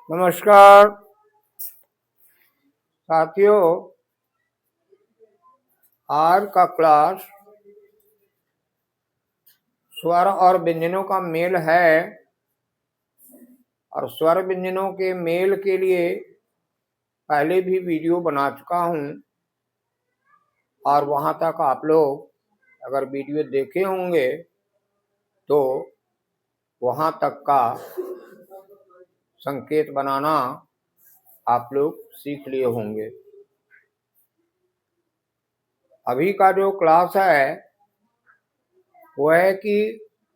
नमस्कार साथियों, आज का क्लास स्वर और व्यंजनों का मेल है और स्वर व्यंजनों के मेल के लिए पहले भी वीडियो बना चुका हूं और वहां तक आप लोग अगर वीडियो देखे होंगे तो वहां तक का संकेत बनाना आप लोग सीख लिए होंगे। अभी का जो क्लास है वो है कि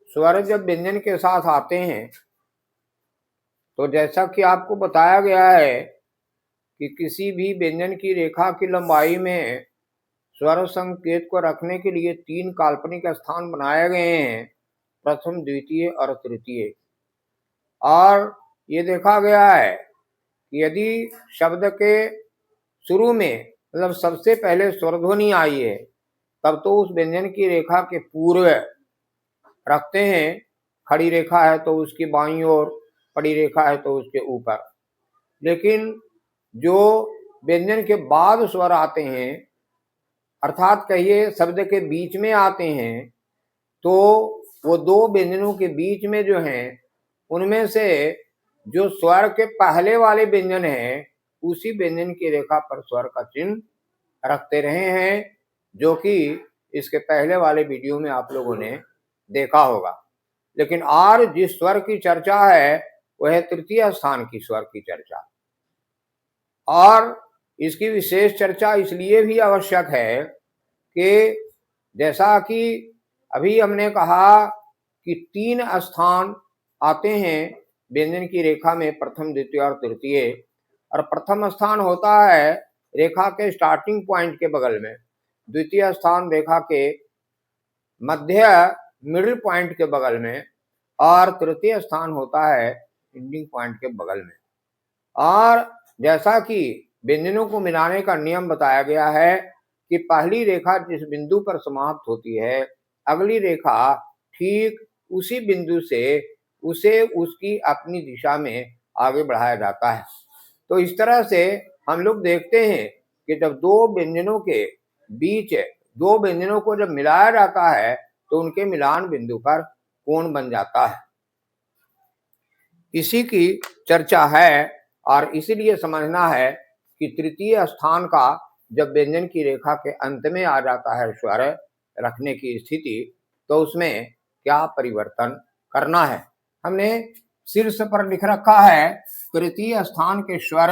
स्वर जब व्यंजन के साथ आते हैं तो जैसा कि आपको बताया गया है कि किसी भी व्यंजन की रेखा की लंबाई में स्वर संकेत को रखने के लिए 3 काल्पनिक स्थान बनाए गए हैं, प्रथम, द्वितीय और तृतीय। और ये देखा गया है कि यदि शब्द के शुरू में मतलब सबसे पहले स्वर ध्वनि आई है तब तो उस व्यंजन की रेखा के पूर्व रखते हैं, खड़ी रेखा है तो उसकी बाईं ओर, पड़ी रेखा है तो उसके ऊपर। लेकिन जो व्यंजन के बाद स्वर आते हैं अर्थात कहिए शब्द के बीच में आते हैं तो वो दो व्यंजनों के बीच में जो हैं उनमें से जो स्वर के पहले वाले व्यंजन है उसी व्यंजन की रेखा पर स्वर का चिन्ह रखते रहे हैं, जो कि इसके पहले वाले वीडियो में आप लोगों ने देखा होगा। लेकिन आज जिस स्वर की चर्चा है वह है तृतीय स्थान की स्वर की चर्चा। और इसकी विशेष चर्चा इसलिए भी आवश्यक है कि जैसा कि अभी हमने कहा कि 3 स्थान आते हैं व्यंजन की रेखा में, प्रथम, द्वितीय और तृतीय। और प्रथम स्थान होता है रेखा के स्टार्टिंग पॉइंट के बगल में, द्वितीय स्थान रेखा के मध्य मिडिल पॉइंट के बगल में और तृतीय स्थान होता है एंडिंग पॉइंट के बगल में। और जैसा कि व्यंजनों को मिलाने का नियम बताया गया है कि पहली रेखा जिस बिंदु पर समाप्त होती है अगली रेखा ठीक उसी बिंदु से उसे उसकी अपनी दिशा में आगे बढ़ाया जाता है। तो इस तरह से हम लोग देखते हैं कि जब दो व्यंजनों के बीच दो व्यंजनों को जब मिलाया जाता है तो उनके मिलान बिंदु पर कोण बन जाता है। इसी की चर्चा है और इसीलिए समझना है कि तृतीय स्थान का जब व्यंजन की रेखा के अंत में आ जाता है स्वर रखने की स्थिति तो उसमें क्या परिवर्तन करना है। हमने शीर्ष पर लिख रखा है तृतीय स्थान के स्वर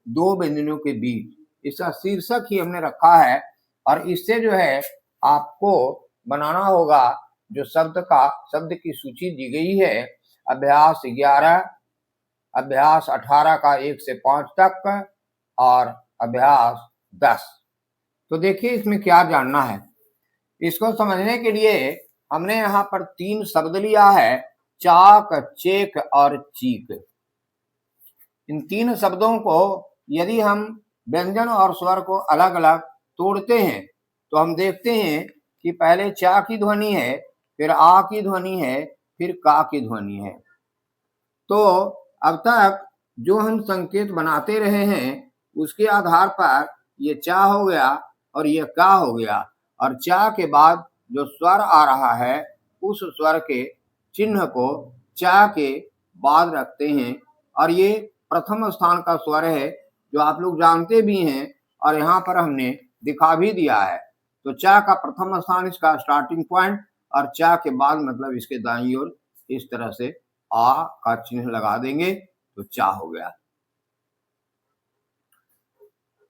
दो व्यंजनों के बीच, इसका शीर्षक ही हमने रखा है। और इससे जो है आपको बनाना होगा जो शब्द की सूची दी गई है, अभ्यास 11, अभ्यास 18 का 1 से 5 तक और अभ्यास 10। तो देखिए इसमें क्या जानना है। इसको समझने के लिए हमने यहाँ पर 3 शब्द लिया है, चाक, चेक और चीक। इन 3 शब्दों को यदि हम व्यंजन और स्वर को अलग अलग तोड़ते हैं तो हम देखते हैं कि पहले चा की ध्वनि है, फिर आ की ध्वनि है, फिर का की ध्वनि है। तो अब तक जो हम संकेत बनाते रहे हैं उसके आधार पर ये चा हो गया और ये का हो गया। और चा के बाद जो स्वर आ रहा है उस स्वर के चिन्ह को चा के बाद रखते हैं और ये प्रथम स्थान का स्वर है जो आप लोग जानते भी हैं और यहाँ पर हमने दिखा भी दिया है। तो चा का प्रथम स्थान इसका स्टार्टिंग पॉइंट और चा के बाद मतलब इसके दाईं ओर इस तरह से आ का चिन्ह लगा देंगे तो चा हो गया।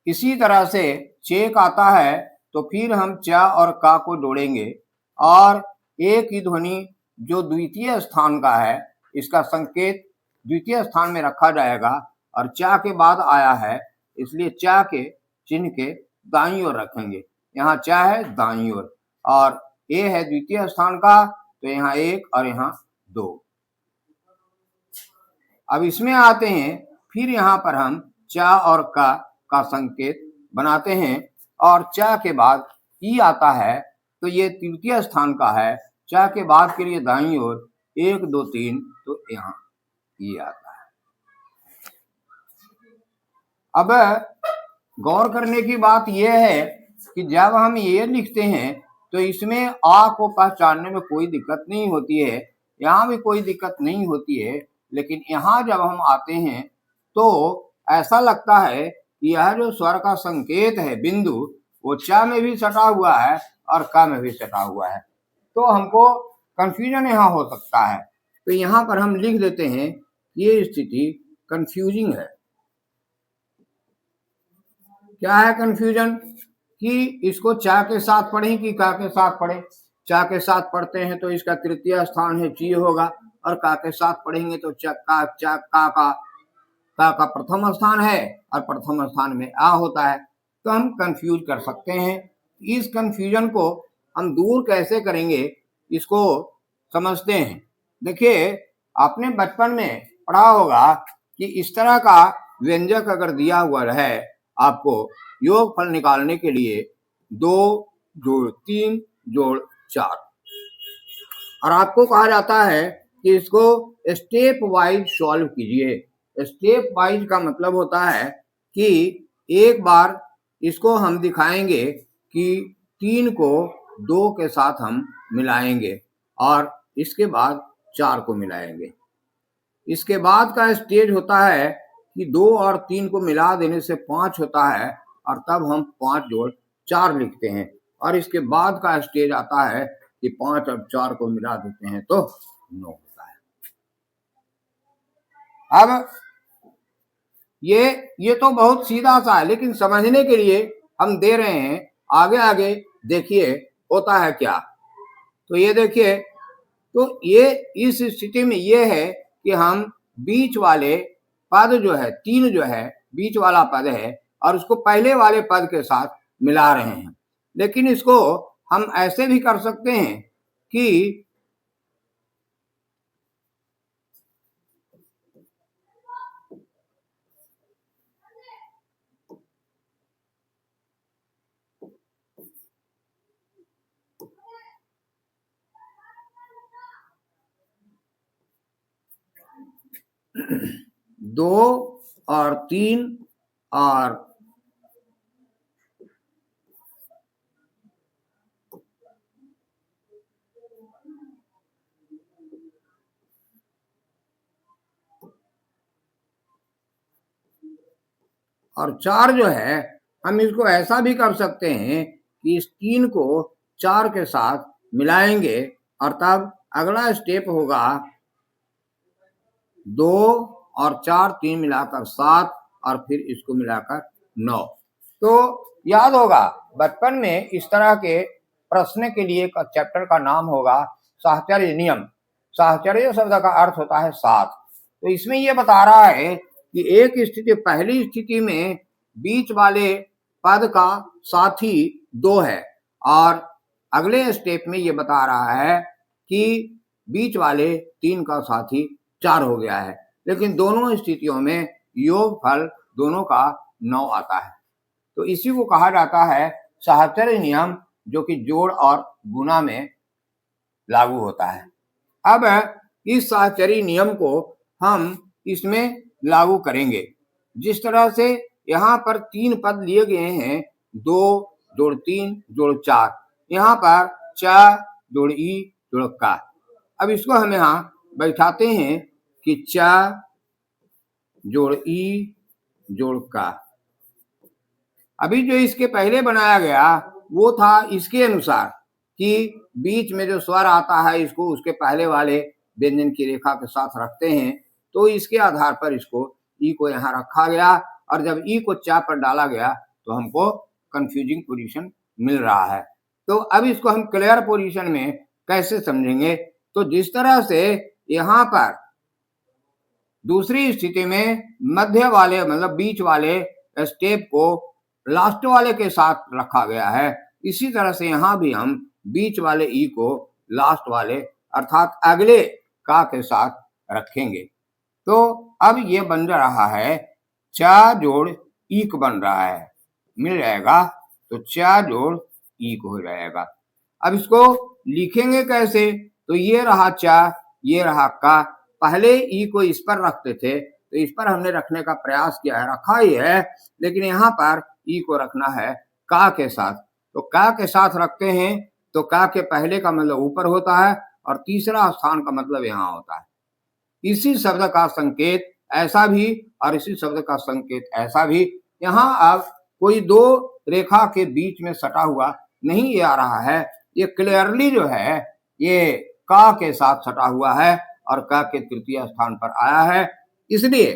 इसी तरह से चेक आता है तो फिर हम चा और का को जोड़ेंगे और ए की ध्वनि जो द्वितीय स्थान का है इसका संकेत द्वितीय स्थान में रखा जाएगा और चा के बाद आया है इसलिए चा के चिन्ह के दाईं ओर रखेंगे। यहाँ चा है दाईं ओर और ए है द्वितीय स्थान का तो यहाँ 1 और यहाँ 2। अब इसमें आते हैं, फिर यहाँ पर हम चा और का संकेत बनाते हैं और चा के बाद ई आता है तो ये तृतीय स्थान का है। चा के बाद के लिए दाईं ओर 1 2 3 तो यहाँ ई आता है। अब गौर करने की बात यह है कि जब हम ये लिखते हैं तो इसमें आ को पहचानने में कोई दिक्कत नहीं होती है, यहाँ भी कोई दिक्कत नहीं होती है, लेकिन यहाँ जब हम आते हैं तो ऐसा लगता है कि यह जो स्वर का संकेत है बिंदु, वो च में भी सटा हुआ है और क में भी सटा हुआ है, तो हमको कंफ्यूजन यहाँ हो सकता है। तो यहाँ पर हम लिख देते हैं ये स्थिति कंफ्यूजिंग है। क्या है कंफ्यूजन? कि इसको चा के साथ पढ़ें कि का के साथ पढ़ें। चा के साथ पढ़ते हैं तो इसका तृतीय स्थान है ची होगा, और का के साथ पढ़ेंगे तो का प्रथम स्थान है और प्रथम स्थान में आ होता है, तो हम कंफ्यूज कर सकते हैं। इस कंफ्यूजन को हम दूर कैसे करेंगे इसको समझते हैं। देखिए, आपने बचपन में पढ़ा होगा कि इस तरह का व्यंजक अगर दिया हुआ है आपको योगफल निकालने के लिए 2 जोड़ 3 जोड़ 4, और आपको कहा जाता है कि इसको स्टेप वाइज सॉल्व कीजिए। स्टेप वाइज का मतलब होता है कि एक बार इसको हम दिखाएंगे कि 3 को 2 के साथ हम मिलाएंगे और इसके बाद 4 को मिलाएंगे। इसके बाद का स्टेज होता है कि 2 और 3 को मिला देने से 5 होता है, और तब हम 5 जोड़ 4 लिखते हैं, और इसके बाद का स्टेज आता है कि 5 और 4 को मिला देते हैं तो 9 होता है। अब ये तो बहुत सीधा सा है, लेकिन समझने के लिए हम दे रहे हैं। आगे आगे देखिए होता है क्या। तो ये देखिए, तो ये इस स्थिति में ये है कि हम बीच वाले पद जो है 3 जो है बीच वाला पद है, और उसको पहले वाले पद के साथ मिला रहे हैं। लेकिन इसको हम ऐसे भी कर सकते हैं कि दो और 3 और 4 जो है, हम इसको ऐसा भी कर सकते हैं कि इस 3 को 4 के साथ मिलाएंगे, और तब अगला स्टेप होगा 2 और 4 3 मिलाकर 7, और फिर इसको मिलाकर 9। तो याद होगा बचपन में इस तरह के प्रश्न के लिए चैप्टर का नाम होगा साहचर्य नियम। साहचर्य शब्द का अर्थ होता है 7। तो इसमें यह बता रहा है कि एक स्थिति, पहली स्थिति में बीच वाले पद का साथी 2 है, और अगले स्टेप में यह बता रहा है कि बीच वाले 3 का साथी 4 हो गया है। लेकिन दोनों स्थितियों में योगफल दोनों का 9 आता है। तो इसी को कहा जाता है साहचर्य नियम, जो कि जोड़ और गुणा में लागू होता है। अब इस साहचर्य नियम को हम इसमें लागू करेंगे। जिस तरह से यहाँ पर 3 पद लिए गए हैं, 2 जोड़ 3 जोड़ 4, यहाँ पर च जोड़ ई जोड़ का। अब इसको हम यहाँ बैठाते हैं कि च जोड़ ई जोड़ का। अभी जो इसके पहले बनाया गया वो था इसके अनुसार कि बीच में जो स्वर आता है इसको उसके पहले वाले व्यंजन की रेखा के साथ रखते हैं। तो इसके आधार पर इसको ई को यहाँ रखा गया, और जब ई को चा पर डाला गया तो हमको कंफ्यूजिंग पोजीशन मिल रहा है। तो अब इसको हम क्लियर पोजीशन में कैसे समझेंगे? तो जिस तरह से यहाँ पर दूसरी स्थिति में मध्य वाले मतलब बीच वाले स्टेप को लास्ट वाले के साथ रखा गया है, इसी तरह से यहाँ भी हम बीच वाले ई को लास्ट वाले अर्थात अगले का के साथ रखेंगे। तो अब ये बन रहा है चा जोड़ ईक बन रहा है, मिल जाएगा। तो चा जोड़ ईक हो जाएगा। अब इसको लिखेंगे कैसे? तो ये रहा चा, ये रहा का। पहले ई को इस पर रखते थे, तो इस पर हमने रखने का प्रयास किया है, रखा ही है, लेकिन यहाँ पर ई को रखना है का के साथ। तो का के साथ रखते हैं तो का के पहले का मतलब ऊपर होता है और तीसरा स्थान का मतलब यहाँ होता है। इसी शब्द का संकेत ऐसा भी और इसी शब्द का संकेत ऐसा भी। यहाँ अब कोई दो रेखा के बीच में सटा हुआ नहीं ये आ रहा है, ये क्लियरली जो है ये का के साथ सटा हुआ है और का के तृतीय स्थान पर आया है। इसलिए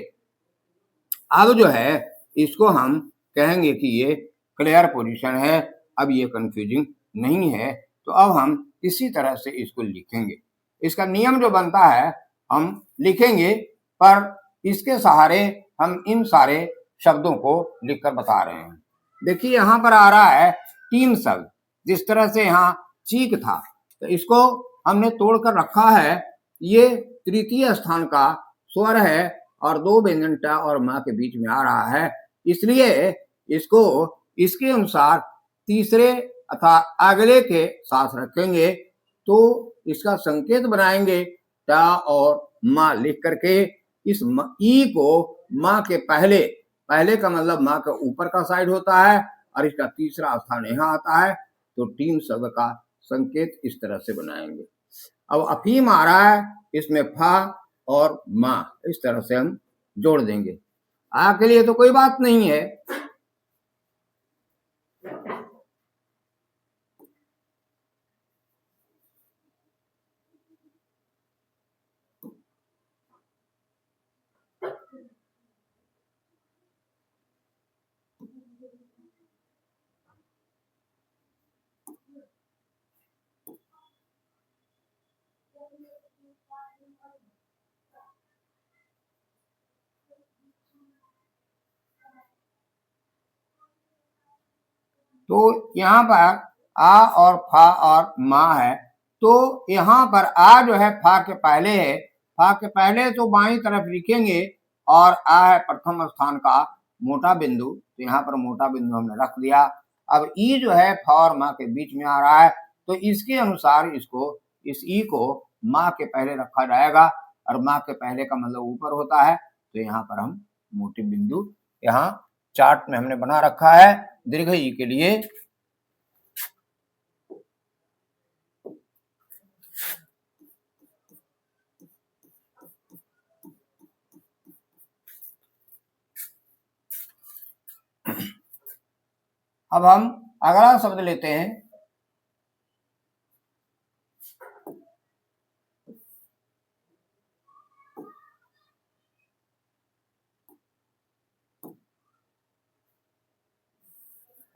अब जो है इसको हम कहेंगे कि ये क्लियर पोजीशन है, अब ये कंफ्यूजिंग नहीं है। तो अब हम इसी तरह से इसको लिखेंगे। इसका नियम जो बनता है हम लिखेंगे, पर इसके सहारे हम इन सारे शब्दों को लिखकर बता रहे हैं। देखिए यहाँ पर आ रहा है 3 शब्द, जिस तरह से यहाँ चीक था तो इसको हमने तोड़कर रखा है। ये तृतीय स्थान का स्वर है और 2 व्यंजन ट और मा के बीच में आ रहा है, इसलिए इसको इसके अनुसार तीसरे अथवा अगले के साथ रखेंगे। तो इसका संकेत बनाएंगे टा और मा लिख करके। इस ई को मा के पहले, पहले का मतलब मा के ऊपर का साइड होता है और इसका तीसरा स्थान यहाँ आता है। तो 3 शब्द का संकेत इस तरह से बनाएंगे। अब अफीम आ रहा है, इसमें फा और मा इस तरह से हम जोड़ देंगे। आ के लिए तो कोई बात नहीं है। तो यहाँ पर आ और फा और मा है, तो यहाँ पर आ जो है फा के पहले है, फा के पहले तो बाईं तरफ लिखेंगे और आ है प्रथम स्थान का मोटा बिंदु, तो यहाँ पर मोटा बिंदु हमने रख दिया। अब ई जो है फा और मा के बीच में आ रहा है, तो इसके अनुसार इसको, इस ई को मा के पहले रखा जाएगा और मा के पहले का मतलब ऊपर होता है। तो यहाँ पर हम मोटे बिंदु यहाँ चार्ट में हमने बना रखा है दीर्घ ई के लिए। अब हम अगला शब्द लेते हैं।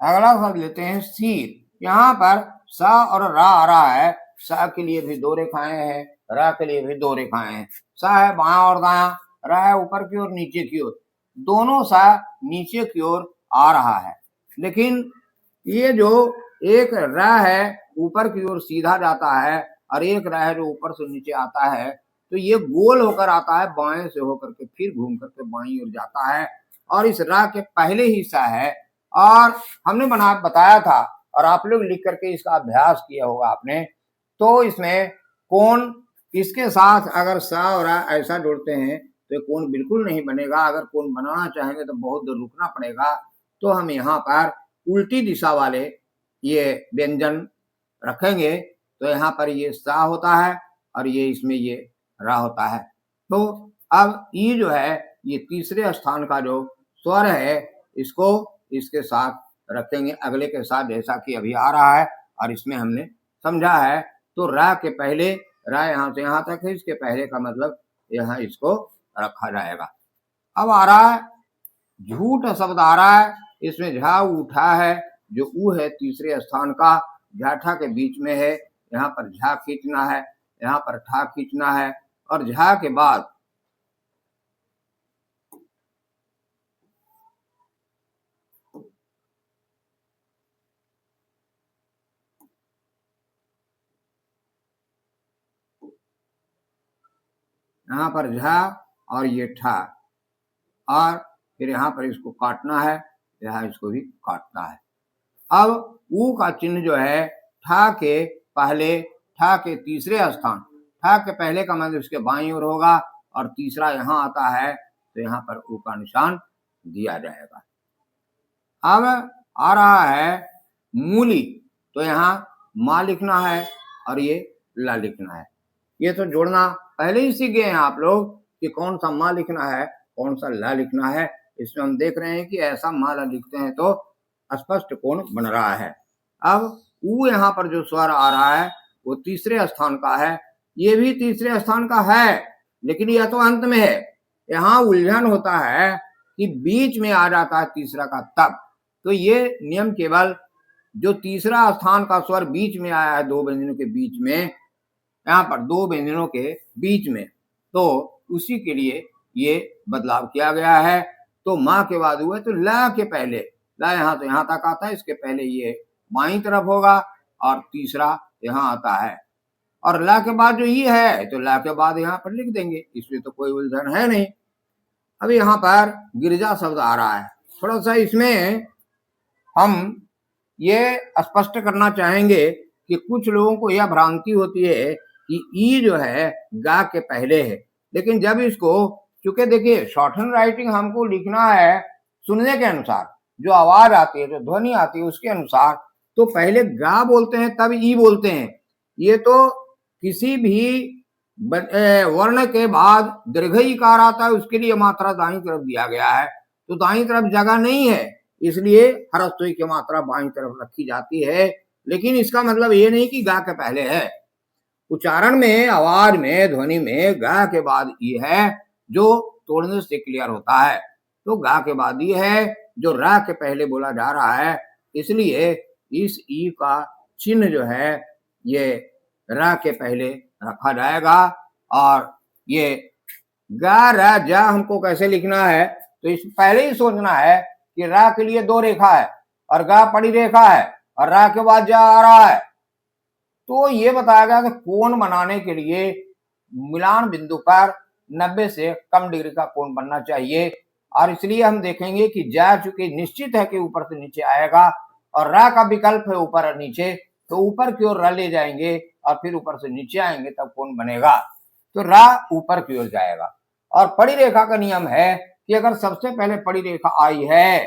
अगला शब्द लेते हैं सीर। यहाँ पर सा और रा आ रहा है, सा के लिए भी 2 रेखाएं हैं, रा के लिए भी 2 रेखाएं हैं। सा है बायां और दायां, रा है ऊपर की ओर नीचे की ओर। दोनों सा नीचे की ओर आ रहा है, लेकिन ये जो एक रा है ऊपर की ओर सीधा जाता है और एक रा है जो ऊपर से नीचे आता है, तो ये गोल होकर आता है, बाएं से होकर के फिर घूम करके बाईं ओर जाता है और इस रा के पहले ही सा है। और हमने बताया था और आप लोग लिख करके इसका अभ्यास किया होगा आपने, तो इसमें कोण इसके साथ अगर सा और रा ऐसा जोड़ते हैं तो कोण बिल्कुल नहीं बनेगा। अगर कोण बनाना चाहेंगे तो बहुत देर रुकना पड़ेगा। तो हम यहाँ पर उल्टी दिशा वाले ये व्यंजन रखेंगे, तो यहाँ पर ये सा होता है और ये इसमें ये रा होता है। तो अब ई जो है ये तीसरे स्थान का जो स्वर है, इसको इसके साथ रखेंगे अगले के साथ, जैसा कि अभी आ रहा है और इसमें हमने समझा है। तो रा के पहले, रा यहाँ से यहाँ तक है, इसके पहले का मतलब यहाँ इसको रखा जाएगा। अब आ रहा है झूठ शब्द आ रहा है, इसमें झा उठा है, जो ऊ है तीसरे स्थान का, झाठा के बीच में है। यहाँ पर झा खींचना है, यहाँ पर ठा खींचना है और झा के बाद यहाँ पर झा और ये ठा, और फिर यहाँ पर इसको काटना है, यहाँ इसको भी काटना है। अब ऊ का चिन्ह जो है ठा के पहले, ठा के तीसरे स्थान, ठा के पहले का मतलब इसके बाईं ओर होगा और तीसरा यहाँ आता है, तो यहाँ पर ऊ का निशान दिया जाएगा। अब आ रहा है मूली, तो यहाँ माँ लिखना है और ये ला लिखना है। ये तो जोड़ना पहले ही सीख गए हैं आप लोग कि कौन सा माँ लिखना है, कौन सा ला लिखना है। इसमें हम देख रहे हैं कि ऐसा माँ ला लिखते हैं तो स्पष्ट कोण बन रहा है। अब ऊ यहाँ पर जो स्वर आ रहा है वो तीसरे स्थान का है, ये भी तीसरे स्थान का है, लेकिन यह तो अंत में है। यहाँ उलझन होता है कि बीच में आ जाता है तीसरा का तब। तो ये नियम केवल जो तीसरा स्थान का स्वर बीच में आया है दो व्यंजनों के बीच में, यहाँ पर दो व्यंजनों के बीच में, तो उसी के लिए ये बदलाव किया गया है। तो माँ के बाद हुआ तो ला के पहले, ला यहाँ तो यहाँ तक आता है, इसके पहले ये बाईं तरफ होगा और तीसरा यहाँ आता है। और ला के बाद जो ये है तो ला के बाद यहाँ पर लिख देंगे, इसमें तो कोई उलझन है नहीं। अब यहाँ पर गिरजा शब्द आ रहा है, थोड़ा सा इसमें हम ये स्पष्ट करना चाहेंगे कि कुछ लोगों को यह भ्रांति होती है कि ई जो है गा के पहले है, लेकिन जब इसको, चूंकि देखिए शॉर्ट हैंड राइटिंग हमको लिखना है सुनने के अनुसार, जो आवाज आती है, जो ध्वनि आती है उसके अनुसार, तो पहले गा बोलते हैं तब ई बोलते हैं। ये तो किसी भी वर्ण के बाद दीर्घ इकार आता है, उसके लिए मात्रा दाईं तरफ दिया गया है, तो दाईं तरफ जगह नहीं है, इसलिए हरस्तोई की मात्रा बाईं तरफ रखी जाती है। लेकिन इसका मतलब ये नहीं कि गा के पहले है। उच्चारण में, आवाज में, ध्वनि में गा के बाद ई है, जो तोड़ने से क्लियर होता है। तो गा के बाद ई है जो रा के पहले बोला जा रहा है, इसलिए इस ई का चिन्ह जो है ये रा के पहले रखा जाएगा। और ये गा रा जा हमको कैसे लिखना है, तो इस पहले ही सोचना है कि रा के लिए दो रेखा है और गा पड़ी रेखा है और रा के बाद जा आ रहा है। तो ये बताया गया कि कोण बनाने के लिए मिलान बिंदु पर 90 से कम डिग्री का कोण बनना चाहिए। और इसलिए हम देखेंगे कि जा चूंकि निश्चित है कि ऊपर से नीचे आएगा और रा का विकल्प है ऊपर और नीचे, तो ऊपर की ओर रा ले जाएंगे और फिर ऊपर से नीचे आएंगे तब कोण बनेगा। तो रा ऊपर की ओर जाएगा। और पड़ी रेखा का नियम है कि अगर सबसे पहले पड़ी रेखा आई है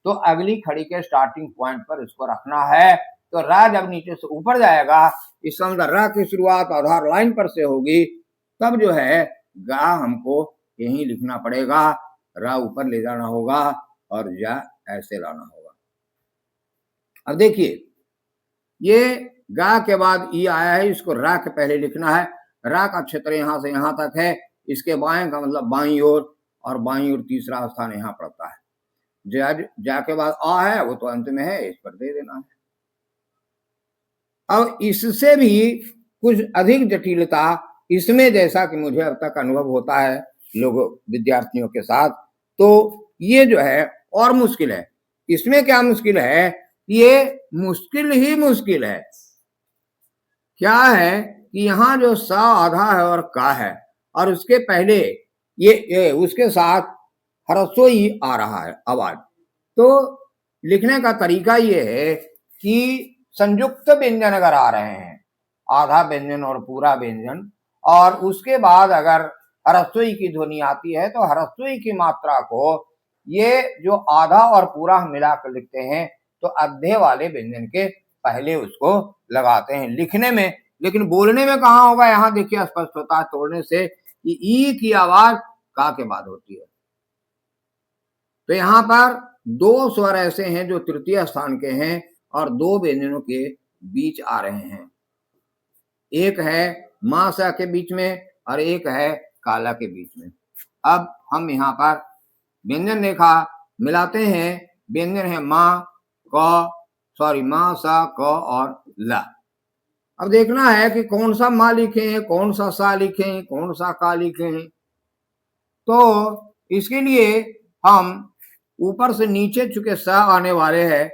तो अगली खड़ी के स्टार्टिंग पॉइंट पर इसको रखना है। तो रा जब नीचे से ऊपर जाएगा, इसका मतलब रा की शुरुआत आधार लाइन पर से होगी, तब जो है गा हमको यहीं लिखना पड़ेगा, रा ऊपर ले जाना होगा और जा ऐसे लाना होगा। अब देखिए ये गा के बाद ई आया है, इसको रा के पहले लिखना है। रा का क्षेत्र यहाँ से यहाँ तक है, इसके बाएं का मतलब बाईं ओर, और बाईं ओर तीसरा स्थान यहाँ पड़ता है। जा के बाद आ है वो तो अंत में है, इस पर दे देना है। अब इससे भी कुछ अधिक जटिलता इसमें, जैसा कि मुझे अब तक अनुभव होता है लोगों विद्यार्थियों के साथ, तो ये जो है और मुश्किल है। इसमें क्या मुश्किल है, ये मुश्किल ही मुश्किल है। क्या है कि यहाँ जो सा आधा है और का है, और उसके पहले ये उसके साथ ह्रस्वई आ रहा है आवाज। तो लिखने का तरीका ये है कि संयुक्त व्यंजन अगर आ रहे हैं, आधा व्यंजन और पूरा व्यंजन, और उसके बाद अगर ह्रस्वई की ध्वनि आती है तो ह्रस्वई की मात्रा को ये जो आधा और पूरा हम मिलाकर लिखते हैं, तो अद्धे वाले व्यंजन के पहले उसको लगाते हैं लिखने में। लेकिन बोलने में कहाँ होगा, यहाँ देखिए स्पष्ट होता है तोड़ने से कि ई की आवाज का के बाद होती है। तो यहाँ पर दो स्वर ऐसे हैं जो तृतीय स्थान के हैं और दो व्यंजनों के बीच आ रहे हैं। एक है मां सा के बीच में और एक है काला के बीच में। अब हम यहाँ पर व्यंजन रेखा मिलाते हैं। व्यंजन है मां सा क और ला। अब देखना है कि कौन सा मां लिखे हैं, कौन सा सा लिखे हैं, कौन सा का लिखे हैं। तो इसके लिए हम ऊपर से नीचे चुके सा आने वाले हैं,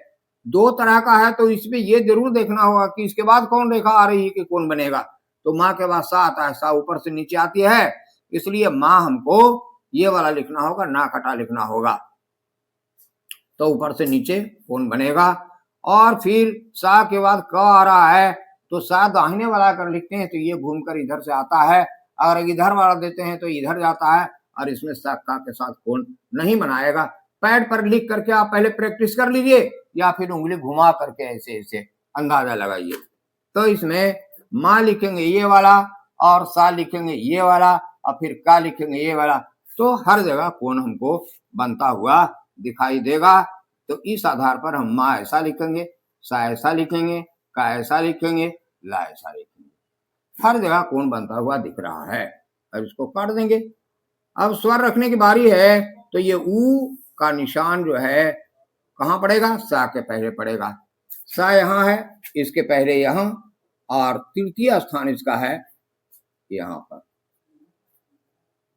दो तरह का है, तो इसमें ये जरूर देखना होगा कि इसके बाद कौन रेखा आ रही है कि कौन बनेगा। तो माँ के बाद सा आता है, सा ऊपर से नीचे आती है, इसलिए माँ हमको ये वाला लिखना होगा, ना कटा लिखना होगा। तो ऊपर से नीचे कौन बनेगा। और फिर सा के बाद क आ रहा है, तो सा दाहिने वाला कर लिखते हैं तो ये घूमकर इधर से आता है, और इधर वाला देते हैं तो इधर जाता है, और इसमें सा का के साथ कोण नहीं बनाएगा। पैड पर लिख करके आप पहले प्रैक्टिस कर लीजिए या फिर उंगली घुमा करके ऐसे ऐसे अंदाजा लगाइए। तो इसमें माँ लिखेंगे ये वाला और सा लिखेंगे ये वाला और फिर का लिखेंगे ये वाला, तो हर जगह कोण हमको बनता हुआ दिखाई देगा। तो इस आधार पर हम माँ ऐसा लिखेंगे, सा ऐसा लिखेंगे, का ऐसा लिखेंगे, ला ऐसा लिखेंगे, हर जगह कोण बनता हुआ दिख रहा है। अब इसको काट देंगे। अब स्वर रखने की बारी है, तो ये ऊ का निशान जो है कहाँ पड़ेगा, सा के पहले पड़ेगा। सा यहाँ है, इसके पहले यहाँ, और तृतीय स्थान इसका है यहाँ पर।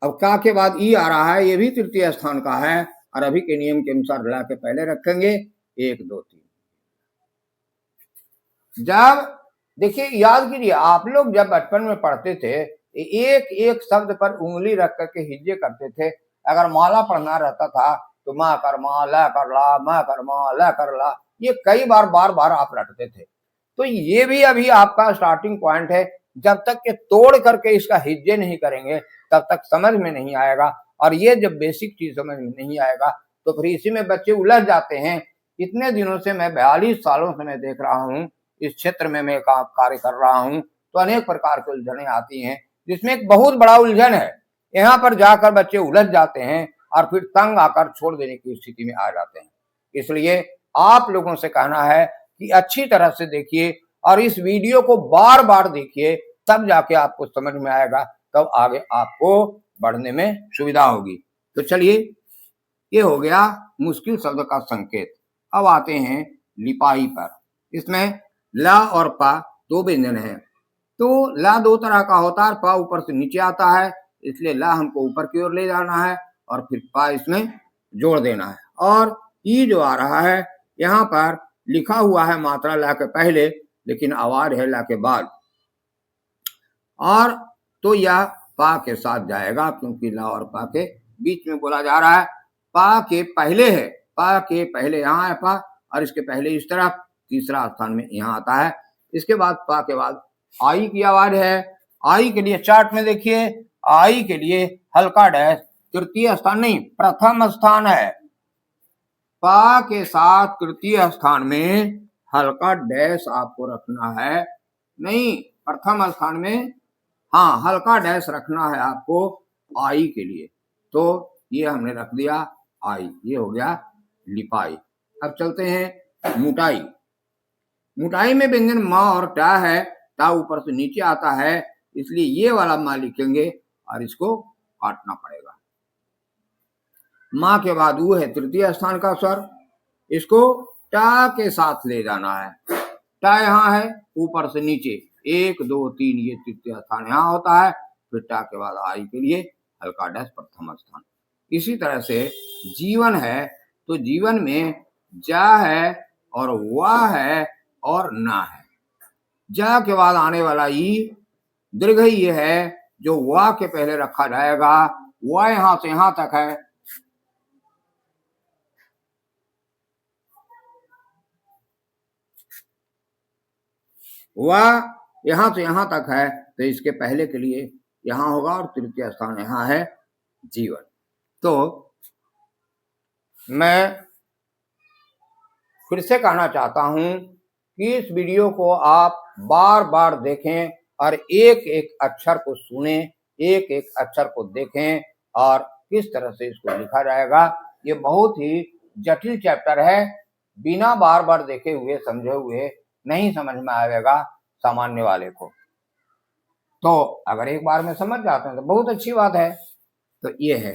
अब का के बाद ई आ रहा है, ये भी तृतीय स्थान का है, और अभी के नियम के अनुसार ला के पहले रखेंगे 1 2 3। जब देखिए याद कीजिए, आप लोग जब बचपन में पढ़ते थे एक एक शब्द पर उंगली रख करके हिज्जे करते थे। अगर माला पढ़ना रहता था तो मा कर मा, ला कर ला, मा कर मा, ला कर ला, ये कई बार बार आप रटते थे। तो ये भी अभी आपका स्टार्टिंग पॉइंट है। जब तक ये तोड़ करके इसका हिज्जे नहीं करेंगे तब तक समझ में नहीं आएगा, और ये जब बेसिक चीज समझ में नहीं आएगा तो फिर इसी में बच्चे उलझ जाते हैं। इतने दिनों से मैं 42 सालों से मैं देख रहा हूँ, इस क्षेत्र में मैं कार्य कर रहा हूँ, तो अनेक प्रकार की उलझने आती हैं, जिसमें एक बहुत बड़ा उलझन है। यहाँ पर जाकर बच्चे उलझ जाते हैं और फिर तंग आकर छोड़ देने की स्थिति में आ जाते हैं। इसलिए आप लोगों से कहना है कि अच्छी तरह से देखिए और इस वीडियो को बार बार देखिए, तब जाके आपको समझ में आएगा, तब आगे आपको बढ़ने में सुविधा होगी। तो चलिए, ये हो गया मुश्किल शब्द का संकेत। अब आते हैं लिपाई पर। इसमें ला और पा दो व्यंजन है। तो ला दो तरह का होता है, पा ऊपर से नीचे आता है, इसलिए ला हमको ऊपर की ओर ले जाना है और फिर पा इसमें जोड़ देना है। और ई जो आ रहा है, यहाँ पर लिखा हुआ है मात्रा ला के पहले, लेकिन आवाज है ला के बाद, और तो यह पा के साथ जाएगा, क्योंकि ला और पा के बीच में बोला जा रहा है। पा के पहले है, पा के पहले यहाँ है पा, और इसके पहले इस तरफ, तीसरा स्थान में यहाँ आता है। इसके बाद पा के बाद आई की आवाज है। आई के लिए चार्ट में देखिए, आई के लिए हल्का डैश तृतीय स्थान नहीं, प्रथम स्थान है। पा के साथ तृतीय स्थान में हल्का डैश आपको रखना है, नहीं प्रथम स्थान में, हाँ हल्का डैश रखना है आपको आई के लिए। तो ये हमने रख दिया आई, ये हो गया लिपाई। अब चलते हैं मुटाई। मुटाई में व्यंजन मा और टा है, टा ऊपर से नीचे आता है, इसलिए ये वाला मा लिखेंगे और इसको काटना पड़ेगा। माँ के बाद ऊ है तृतीय स्थान का स्वर, इसको टा के साथ ले जाना है। टा यहाँ है ऊपर से नीचे, 1 2 3, ये तृतीय स्थान यहाँ होता है। फिर टा के बाद आई के लिए हल्का डैश प्रथम स्थान। इसी तरह से जीवन है, तो जीवन में जा है और वाह है और ना है। जा के बाद आने वाला ई दीर्घ ई है, जो वाह के पहले रखा जाएगा। वाह यहाँ से यहाँ तक है, वाह यहाँ से यहाँ तक है, तो इसके पहले के लिए यहाँ होगा और तृतीय स्थान यहाँ है जीवन। तो मैं फिर से कहना चाहता हूं कि इस वीडियो को आप बार बार देखें और एक एक अक्षर को सुने, एक एक अक्षर को देखें और किस तरह से इसको लिखा जाएगा। ये बहुत ही जटिल चैप्टर है, बिना बार बार देखे हुए समझे हुए नहीं समझ में आएगा सामान्य वाले को। तो अगर एक बार में समझ जाते हैं तो बहुत अच्छी बात है। तो ये है,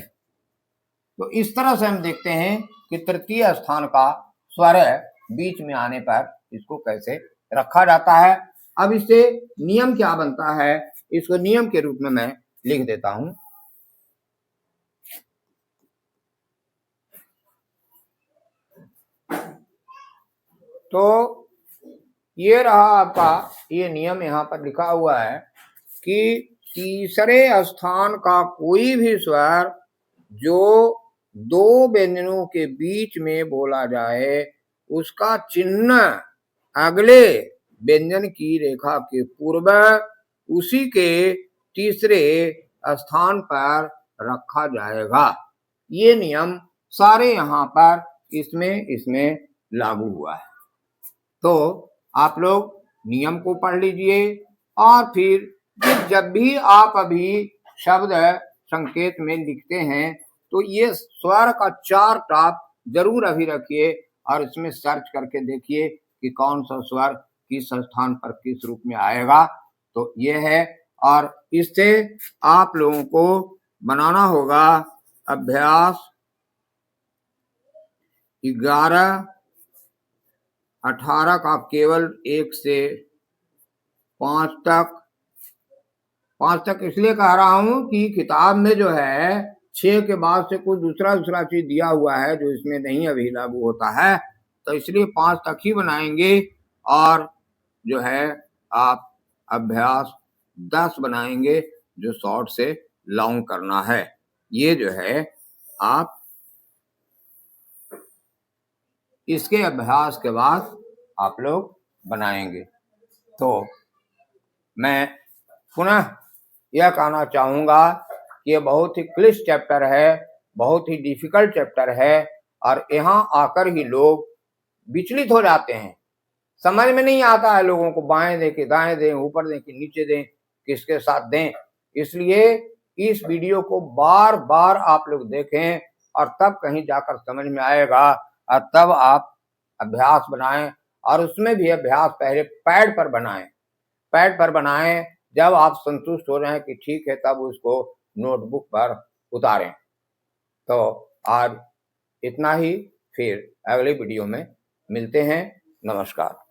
तो इस तरह से हम देखते हैं कि तृतीय स्थान का स्वर बीच में आने पर इसको कैसे रखा जाता है। अब इससे नियम क्या बनता है, इसको नियम के रूप में मैं लिख देता हूं। तो ये रहा आपका ये नियम, यहाँ पर लिखा हुआ है कि तीसरे स्थान का कोई भी स्वर जो दो व्यंजनों के बीच में बोला जाए, उसका चिन्ह अगले व्यंजन की रेखा के पूर्व उसी के तीसरे स्थान पर रखा जाएगा। ये नियम सारे यहाँ पर इसमें लागू हुआ है। तो आप लोग नियम को पढ़ लीजिए और फिर जब भी आप अभी शब्द संकेत में लिखते हैं तो ये स्वर का 4 टाप जरूर अभी रखिए और इसमें सर्च करके देखिए कि कौन सा स्वर किस स्थान पर किस रूप में आएगा। तो ये है, और इससे आप लोगों को बनाना होगा अभ्यास 11, 18 का केवल 1 से 5 तक इसलिए कह रहा हूं कि किताब में जो है 6 के बाद से कुछ दूसरा चीज दिया हुआ है जो इसमें नहीं अभी लागू होता है, तो इसलिए 5 तक ही बनाएंगे। और जो है आप अभ्यास 10 बनाएंगे जो शॉर्ट से लॉन्ग करना है। ये जो है आप इसके अभ्यास के बाद आप लोग बनाएंगे। तो मैं पुनः यह कहना चाहूंगा कि यह बहुत ही क्लिष्ट चैप्टर है, बहुत ही डिफिकल्ट चैप्टर है, और यहाँ आकर ही लोग विचलित हो जाते हैं। समझ में नहीं आता है लोगों को, बाएं दें कि दाएं दें, ऊपर दें कि नीचे दें, किसके साथ दें। इसलिए इस वीडियो को बार बार आप लोग देखें और तब कहीं जाकर समझ में आएगा, और तब आप अभ्यास बनाएं। और उसमें भी अभ्यास पहले पैड पर बनाएं, पैड पर बनाएं। जब आप संतुष्ट हो जाएं कि ठीक है, तब उसको नोटबुक पर उतारें। तो आज इतना ही, फिर अगले वीडियो में मिलते हैं। नमस्कार।